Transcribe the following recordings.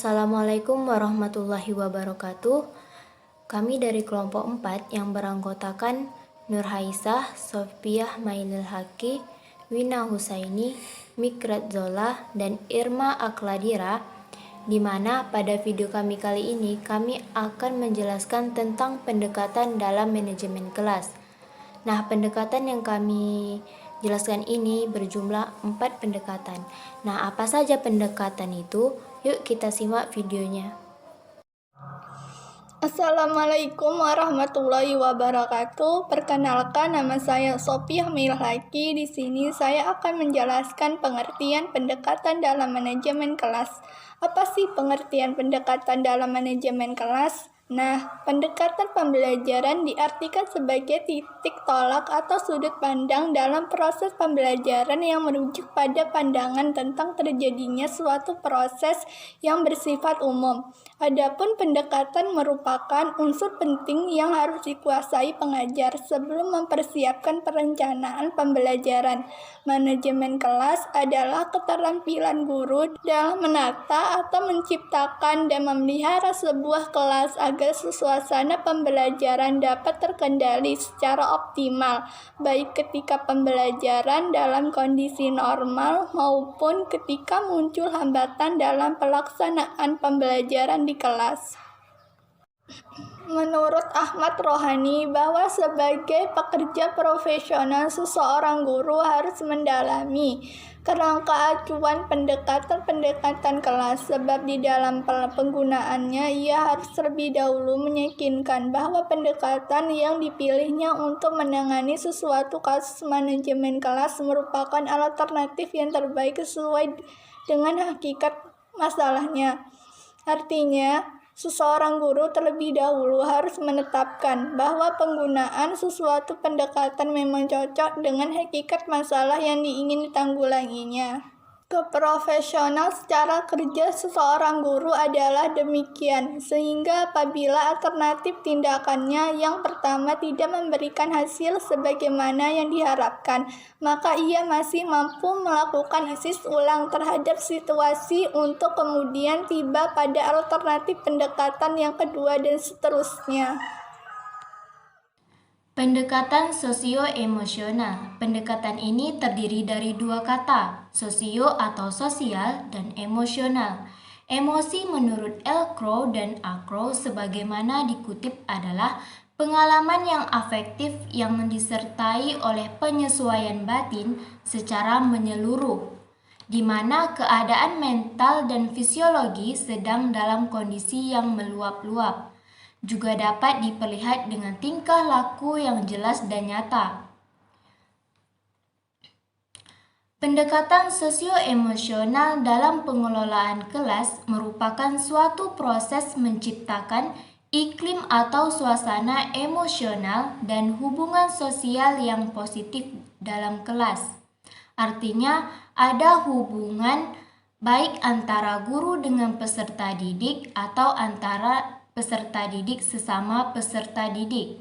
Assalamualaikum warahmatullahi wabarakatuh. Kami dari kelompok 4 yang beranggotakan Nur Haisah, Sofiah Mailil Haki, Wina Husaini, Mikrat Zola, dan Irma Akladira, di mana pada video kami kali ini kami akan menjelaskan tentang pendekatan dalam manajemen kelas. Nah, pendekatan yang kami jelaskan ini berjumlah 4 pendekatan. Nah, apa saja pendekatan itu? Yuk kita simak videonya. Assalamualaikum warahmatullahi wabarakatuh. Perkenalkan, nama saya Sofiah Milhaki. Di sini saya akan menjelaskan pengertian pendekatan dalam manajemen kelas. Apa sih pengertian pendekatan dalam manajemen kelas? Nah, pendekatan pembelajaran diartikan sebagai titik tolak atau sudut pandang dalam proses pembelajaran yang merujuk pada pandangan tentang terjadinya suatu proses yang bersifat umum. Adapun pendekatan merupakan unsur penting yang harus dikuasai pengajar sebelum mempersiapkan perencanaan pembelajaran. Manajemen kelas adalah keterampilan guru dalam menata atau menciptakan dan memelihara sebuah kelas agar suasana pembelajaran dapat terkendali secara optimal, baik ketika pembelajaran dalam kondisi normal maupun ketika muncul hambatan dalam pelaksanaan pembelajaran di kelas. Menurut Ahmad Rohani, bahwa sebagai pekerja profesional seseorang guru harus mendalami kerangka acuan pendekatan-pendekatan kelas, sebab di dalam penggunaannya ia harus terlebih dahulu meyakinkan bahwa pendekatan yang dipilihnya untuk menangani sesuatu kasus manajemen kelas merupakan alternatif yang terbaik sesuai dengan hakikat masalahnya. Artinya, seseorang guru terlebih dahulu harus menetapkan bahwa penggunaan sesuatu pendekatan memang cocok dengan hakikat masalah yang ingin ditanggulanginya. Keprofesional secara kerja seseorang guru adalah demikian, sehingga apabila alternatif tindakannya yang pertama tidak memberikan hasil sebagaimana yang diharapkan, maka ia masih mampu melakukan analisis ulang terhadap situasi untuk kemudian tiba pada alternatif pendekatan yang kedua dan seterusnya. Pendekatan sosio-emosional. Pendekatan ini terdiri dari dua kata, sosio atau sosial dan emosional. Emosi menurut L. Crow dan A. Crow sebagaimana dikutip adalah pengalaman yang afektif yang disertai oleh penyesuaian batin secara menyeluruh, di mana keadaan mental dan fisiologi sedang dalam kondisi yang meluap-luap. Juga dapat diperlihat dengan tingkah laku yang jelas dan nyata. Pendekatan sosio-emosional dalam pengelolaan kelas merupakan suatu proses menciptakan iklim atau suasana emosional dan hubungan sosial yang positif dalam kelas. Artinya, ada hubungan baik antara guru dengan peserta didik atau antara peserta didik sesama peserta didik.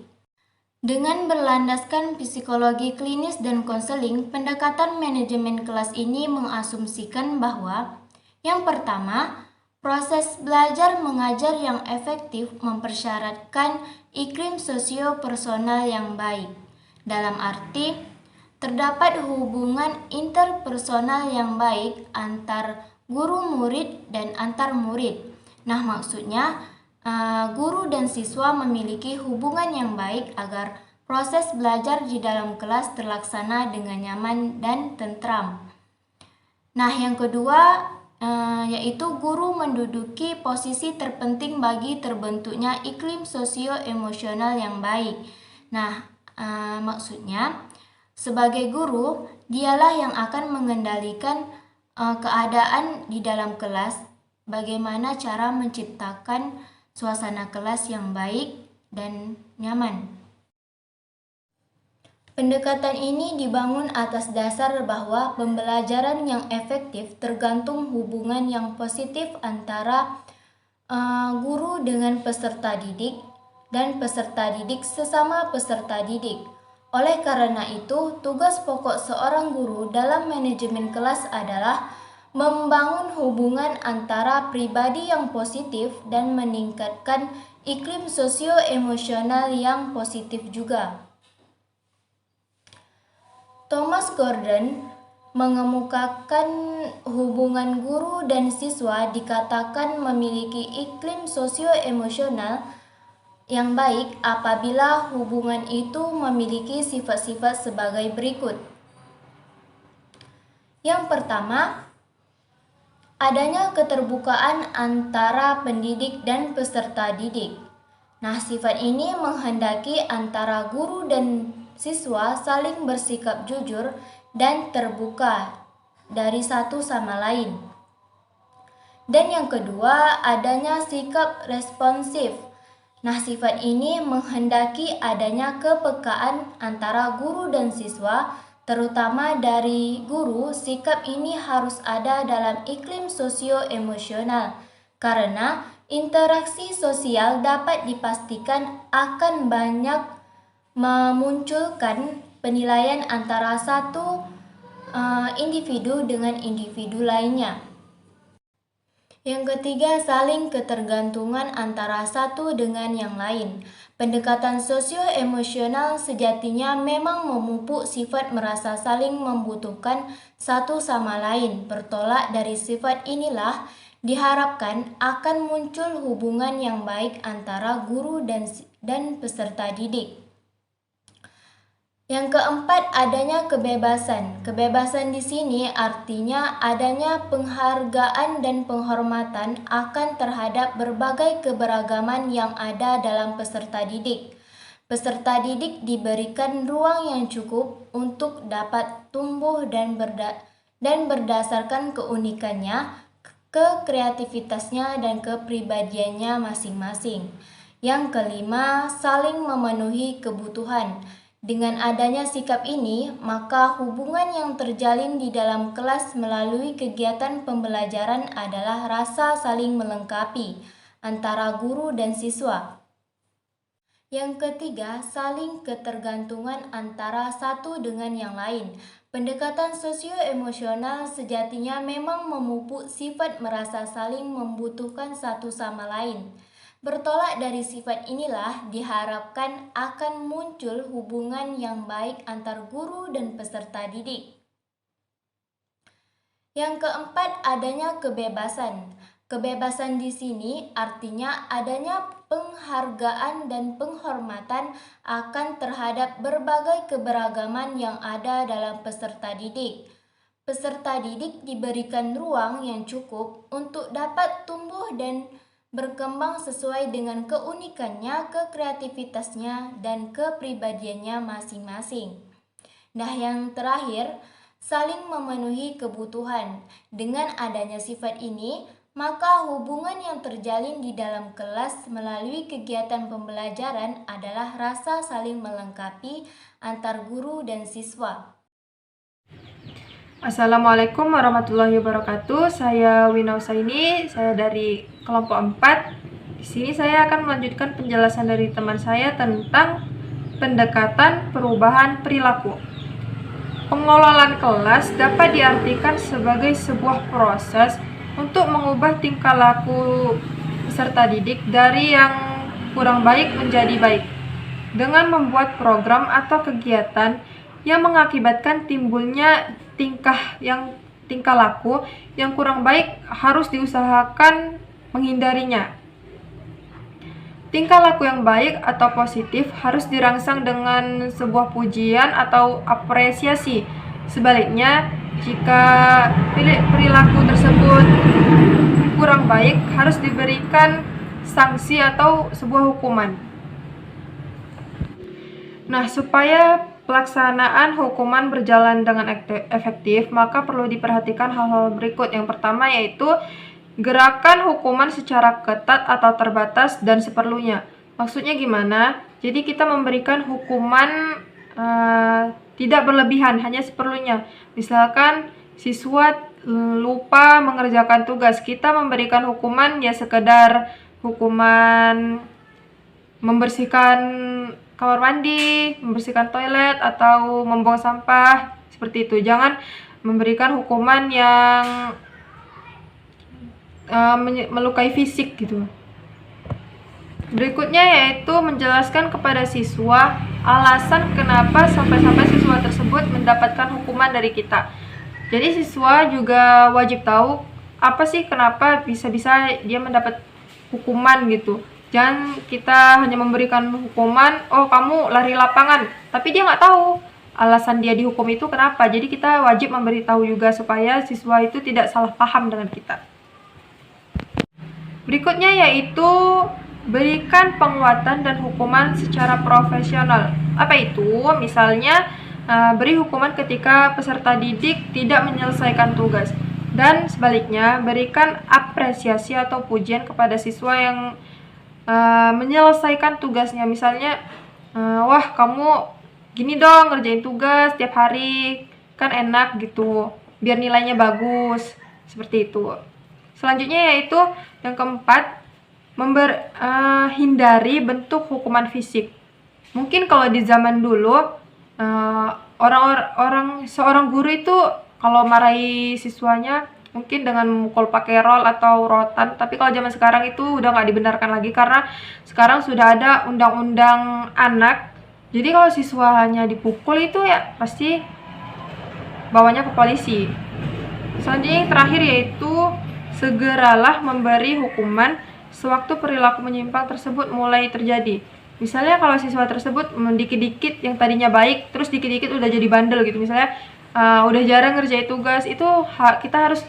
Dengan berlandaskan psikologi klinis dan konseling, pendekatan manajemen kelas ini mengasumsikan bahwa yang pertama, proses belajar mengajar yang efektif mempersyaratkan iklim sosio-personal yang baik. Dalam arti, terdapat hubungan interpersonal yang baik antar guru murid dan antar murid. Nah, maksudnya guru dan siswa memiliki hubungan yang baik agar proses belajar di dalam kelas terlaksana dengan nyaman dan tentram. Nah, yang kedua yaitu guru menduduki posisi terpenting bagi terbentuknya iklim sosio-emosional yang baik. Nah, maksudnya sebagai guru, dialah yang akan mengendalikan keadaan di dalam kelas, bagaimana cara menciptakan suasana kelas yang baik dan nyaman. Pendekatan ini dibangun atas dasar bahwa pembelajaran yang efektif tergantung hubungan yang positif antara guru dengan peserta didik dan peserta didik sesama peserta didik. Oleh karena itu, tugas pokok seorang guru dalam manajemen kelas adalah membangun hubungan antara pribadi yang positif dan meningkatkan iklim sosio-emosional yang positif juga. Thomas Gordon mengemukakan hubungan guru dan siswa dikatakan memiliki iklim sosio-emosional yang baik apabila hubungan itu memiliki sifat-sifat sebagai berikut. Yang pertama, adanya keterbukaan antara pendidik dan peserta didik. Nah, sifat ini menghendaki antara guru dan siswa saling bersikap jujur dan terbuka dari satu sama lain. Dan yang kedua, adanya sikap responsif. Nah, sifat ini menghendaki adanya kepekaan antara guru dan siswa, terutama dari guru. Sikap ini harus ada dalam iklim sosio-emosional, karena interaksi sosial dapat dipastikan akan banyak memunculkan penilaian antara satu individu dengan individu lainnya. Yang ketiga, saling ketergantungan antara satu dengan yang lain. Pendekatan sosio-emosional sejatinya memang memupuk sifat merasa saling membutuhkan satu sama lain. Bertolak dari sifat inilah diharapkan akan muncul hubungan yang baik antara guru dan peserta didik. Yang keempat, adanya kebebasan. Kebebasan di sini artinya adanya penghargaan dan penghormatan akan terhadap berbagai keberagaman yang ada dalam peserta didik. Peserta didik diberikan ruang yang cukup untuk dapat tumbuh dan berdasarkan keunikannya, kekreativitasnya dan kepribadiannya masing-masing. Yang kelima, saling memenuhi kebutuhan. Dengan adanya sikap ini, maka hubungan yang terjalin di dalam kelas melalui kegiatan pembelajaran adalah rasa saling melengkapi antara guru dan siswa. Yang ketiga, saling ketergantungan antara satu dengan yang lain. Pendekatan sosio-emosional sejatinya memang memupuk sifat merasa saling membutuhkan satu sama lain. Bertolak dari sifat inilah diharapkan akan muncul hubungan yang baik antar guru dan peserta didik. Yang keempat, adanya kebebasan. Kebebasan di sini artinya adanya penghargaan dan penghormatan akan terhadap berbagai keberagaman yang ada dalam peserta didik. Peserta didik diberikan ruang yang cukup untuk dapat tumbuh dan berkembang sesuai dengan keunikannya, kekreativitasnya, dan kepribadiannya masing-masing. Nah, yang terakhir, saling memenuhi kebutuhan. Dengan adanya sifat ini, maka hubungan yang terjalin di dalam kelas melalui kegiatan pembelajaran adalah rasa saling melengkapi antar guru dan siswa. Assalamualaikum warahmatullahi wabarakatuh. Saya Wina Usaini, saya dari kelompok 4. Di sini saya akan melanjutkan penjelasan dari teman saya tentang pendekatan perubahan perilaku. Pengelolaan kelas dapat diartikan sebagai sebuah proses untuk mengubah tingkah laku peserta didik dari yang kurang baik menjadi baik, dengan membuat program atau kegiatan yang mengakibatkan timbulnya tingkah laku yang kurang baik harus diusahakan menghindarinya. Tingkah laku yang baik atau positif harus dirangsang dengan sebuah pujian atau apresiasi. Sebaliknya, jika perilaku tersebut kurang baik, harus diberikan sanksi atau sebuah hukuman. Nah, supaya pelaksanaan hukuman berjalan dengan efektif, maka perlu diperhatikan hal-hal berikut. Yang pertama yaitu gerakan hukuman secara ketat atau terbatas dan seperlunya. Maksudnya gimana? Jadi kita memberikan hukuman tidak berlebihan, hanya seperlunya. Misalkan siswa lupa mengerjakan tugas, kita memberikan hukuman ya sekedar hukuman membersihkan kamar mandi, membersihkan toilet, atau membuang sampah, seperti itu. Jangan memberikan hukuman yang melukai fisik gitu. Berikutnya yaitu menjelaskan kepada siswa alasan kenapa sampai-sampai siswa tersebut mendapatkan hukuman dari kita. Jadi siswa juga wajib tahu apa sih kenapa bisa-bisa dia mendapat hukuman gitu. Jangan kita hanya memberikan hukuman, oh kamu lari lapangan, tapi dia nggak tahu alasan dia dihukum itu kenapa. Jadi kita wajib memberitahu juga supaya siswa itu tidak salah paham dengan kita. Berikutnya yaitu berikan penguatan dan hukuman secara profesional. Apa itu? Misalnya beri hukuman ketika peserta didik tidak menyelesaikan tugas. Dan sebaliknya, berikan apresiasi atau pujian kepada siswa yang menyelesaikan tugasnya. Misalnya, wah kamu gini dong ngerjain tugas tiap hari, kan enak gitu, biar nilainya bagus. Seperti itu. Selanjutnya yaitu yang keempat, hindari bentuk hukuman fisik. Mungkin kalau di zaman dulu seorang guru itu kalau marahi siswanya mungkin dengan memukul pakai roll atau rotan, tapi kalau zaman sekarang itu udah nggak dibenarkan lagi karena sekarang sudah ada undang-undang anak. Jadi kalau siswanya dipukul itu ya pasti bawanya ke polisi. Selanjutnya yang terakhir yaitu segeralah memberi hukuman sewaktu perilaku menyimpang tersebut mulai terjadi. Misalnya kalau siswa tersebut dikit-dikit yang tadinya baik, terus dikit-dikit udah jadi bandel gitu. Misalnya udah jarang ngerjain tugas, itu kita harus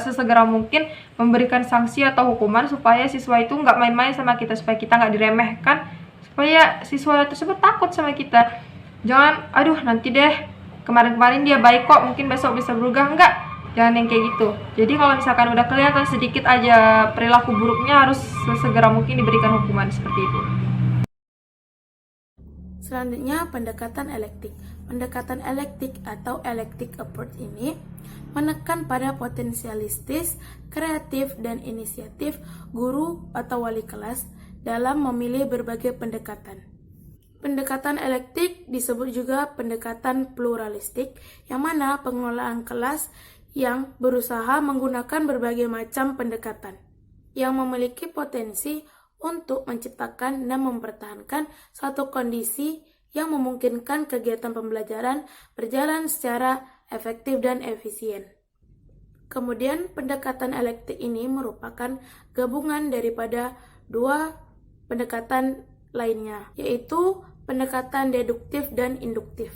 sesegera mungkin memberikan sanksi atau hukuman supaya siswa itu nggak main-main sama kita, supaya kita nggak diremehkan, supaya siswa tersebut takut sama kita. Jangan, aduh nanti deh, kemarin-kemarin dia baik kok, mungkin besok bisa berubah. Enggak. Jangan yang kayak gitu. Jadi kalau misalkan udah kelihatan sedikit aja perilaku buruknya, harus sesegera mungkin diberikan hukuman seperti itu. Selanjutnya, pendekatan elektik. Pendekatan elektik atau electic approach ini menekan pada potensialistis, kreatif, dan inisiatif guru atau wali kelas dalam memilih berbagai pendekatan. Pendekatan elektik disebut juga pendekatan pluralistik, yang mana pengelolaan kelas yang berusaha menggunakan berbagai macam pendekatan yang memiliki potensi untuk menciptakan dan mempertahankan suatu kondisi yang memungkinkan kegiatan pembelajaran berjalan secara efektif dan efisien. Kemudian, pendekatan elektik ini merupakan gabungan daripada dua pendekatan lainnya, yaitu pendekatan deduktif dan induktif.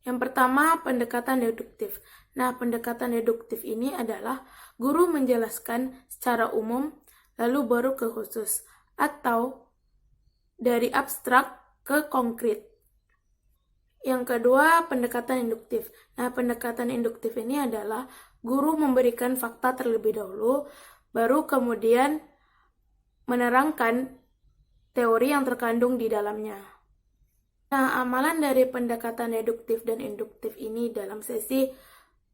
Yang pertama, pendekatan deduktif. Nah, pendekatan deduktif ini adalah guru menjelaskan secara umum, lalu baru ke khusus, atau dari abstrak ke konkret. Yang kedua, pendekatan induktif. Nah, pendekatan induktif ini adalah guru memberikan fakta terlebih dahulu, baru kemudian menerangkan teori yang terkandung di dalamnya. Nah, amalan dari pendekatan deduktif dan induktif ini dalam sesi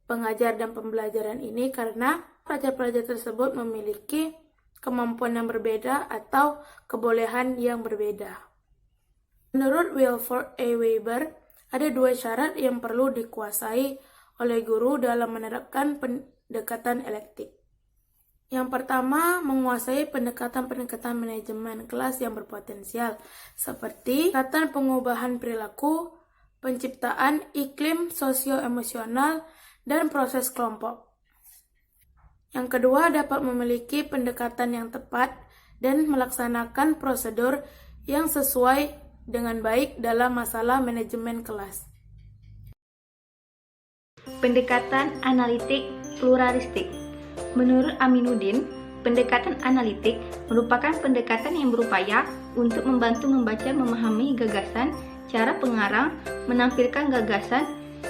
pengajar dan pembelajaran ini karena pelajar-pelajar tersebut memiliki kemampuan yang berbeda atau kebolehan yang berbeda. Menurut Wilford A. Weber, ada dua syarat yang perlu dikuasai oleh guru dalam menerapkan pendekatan elektik. Yang pertama, menguasai pendekatan-pendekatan manajemen kelas yang berpotensial, seperti pendekatan pengubahan perilaku, penciptaan iklim sosio-emosional, dan proses kelompok. Yang kedua, dapat memiliki pendekatan yang tepat dan melaksanakan prosedur yang sesuai dengan baik dalam masalah manajemen kelas. Pendekatan analitik pluralistik. Menurut Aminuddin, pendekatan analitik merupakan pendekatan yang berupaya untuk membantu membaca, memahami gagasan, cara pengarang, menampilkan gagasan,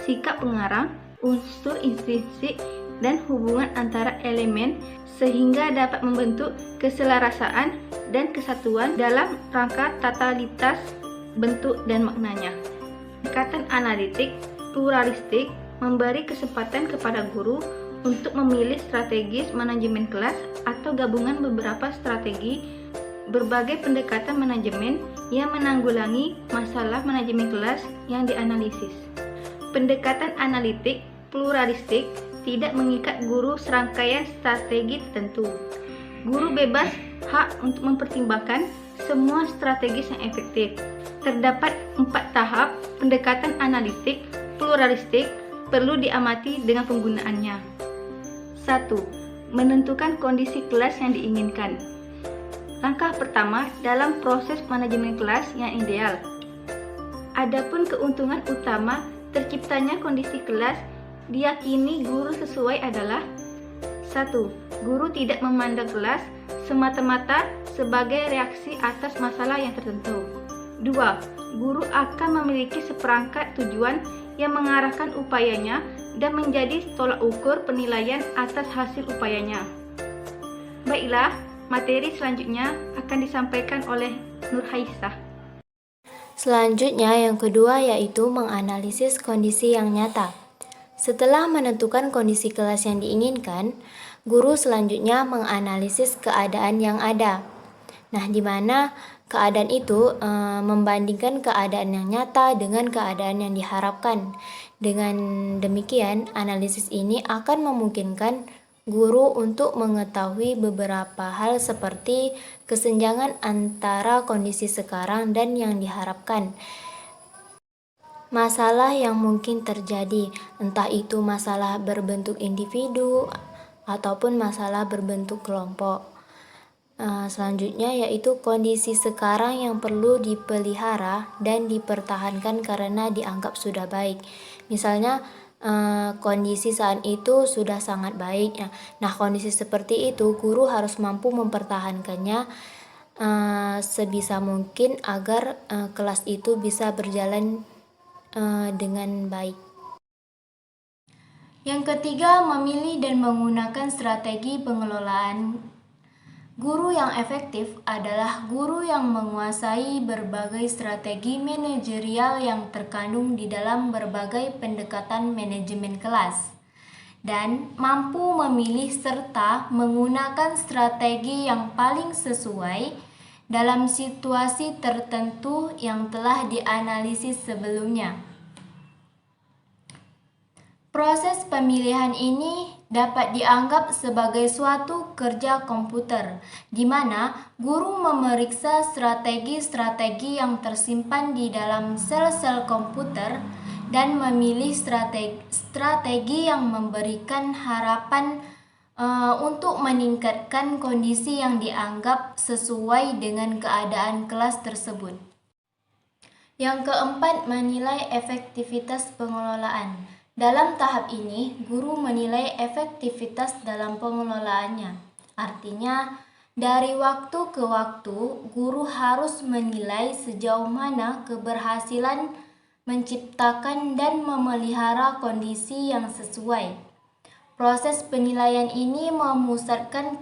sikap pengarang, unsur intrinsik, dan hubungan antara elemen sehingga dapat membentuk keselarasaan dan kesatuan dalam rangka totalitas bentuk dan maknanya. Pendekatan analitik pluralistik memberi kesempatan kepada guru untuk memilih strategis manajemen kelas atau gabungan beberapa strategi berbagai pendekatan manajemen yang menanggulangi masalah manajemen kelas yang dianalisis. Pendekatan analitik pluralistik tidak mengikat guru serangkaian strategi tertentu. Guru bebas hak untuk mempertimbangkan semua strategi yang efektif. Terdapat 4 tahap pendekatan analitik pluralistik perlu diamati dengan penggunaannya. 1. Menentukan kondisi kelas yang diinginkan. Langkah pertama dalam proses manajemen kelas yang ideal. Adapun keuntungan utama terciptanya kondisi kelas diyakini guru sesuai adalah: 1. Guru tidak memandang kelas semata-mata sebagai reaksi atas masalah yang tertentu. 2. Guru akan memiliki seperangkat tujuan yang mengarahkan upayanya dan menjadi tolak ukur penilaian atas hasil upayanya. Baiklah, materi selanjutnya akan disampaikan oleh Nurhaisah. Selanjutnya yang kedua yaitu menganalisis kondisi yang nyata. Setelah menentukan kondisi kelas yang diinginkan, guru selanjutnya menganalisis keadaan yang ada. Nah, di mana keadaan itu membandingkan keadaan yang nyata dengan keadaan yang diharapkan. Dengan demikian, analisis ini akan memungkinkan guru untuk mengetahui beberapa hal seperti kesenjangan antara kondisi sekarang dan yang diharapkan. Masalah yang mungkin terjadi, entah itu masalah berbentuk individu ataupun masalah berbentuk kelompok. Selanjutnya yaitu kondisi sekarang yang perlu dipelihara dan dipertahankan karena dianggap sudah baik. Misalnya kondisi saat itu sudah sangat baik. Nah, kondisi seperti itu guru harus mampu mempertahankannya sebisa mungkin agar kelas itu bisa berjalan dengan baik. Yang ketiga, memilih dan menggunakan strategi pengelolaan. Guru yang efektif adalah guru yang menguasai berbagai strategi manajerial yang terkandung di dalam berbagai pendekatan manajemen kelas dan mampu memilih serta menggunakan strategi yang paling sesuai dalam situasi tertentu yang telah dianalisis sebelumnya. Proses pemilihan ini dapat dianggap sebagai suatu kerja komputer, di mana guru memeriksa strategi-strategi yang tersimpan di dalam sel-sel komputer dan memilih strategi yang memberikan harapan untuk meningkatkan kondisi yang dianggap sesuai dengan keadaan kelas tersebut. Yang keempat, menilai efektivitas pengelolaan. Dalam tahap ini, guru menilai efektivitas dalam pengelolaannya. Artinya, dari waktu ke waktu, guru harus menilai sejauh mana keberhasilan menciptakan dan memelihara kondisi yang sesuai. Proses penilaian ini memusatkan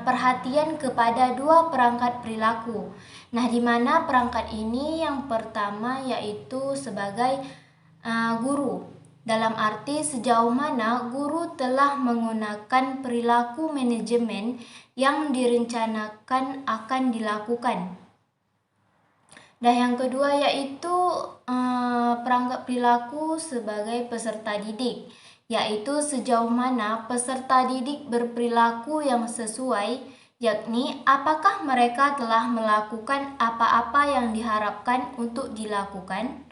perhatian kepada 2 perangkat perilaku. Nah, di mana perangkat ini yang pertama yaitu sebagai guru. Dalam arti sejauh mana guru telah menggunakan perilaku manajemen yang direncanakan akan dilakukan. Dan yang kedua yaitu perangkat perilaku sebagai peserta didik, yaitu sejauh mana peserta didik berperilaku yang sesuai, yakni apakah mereka telah melakukan apa-apa yang diharapkan untuk dilakukan.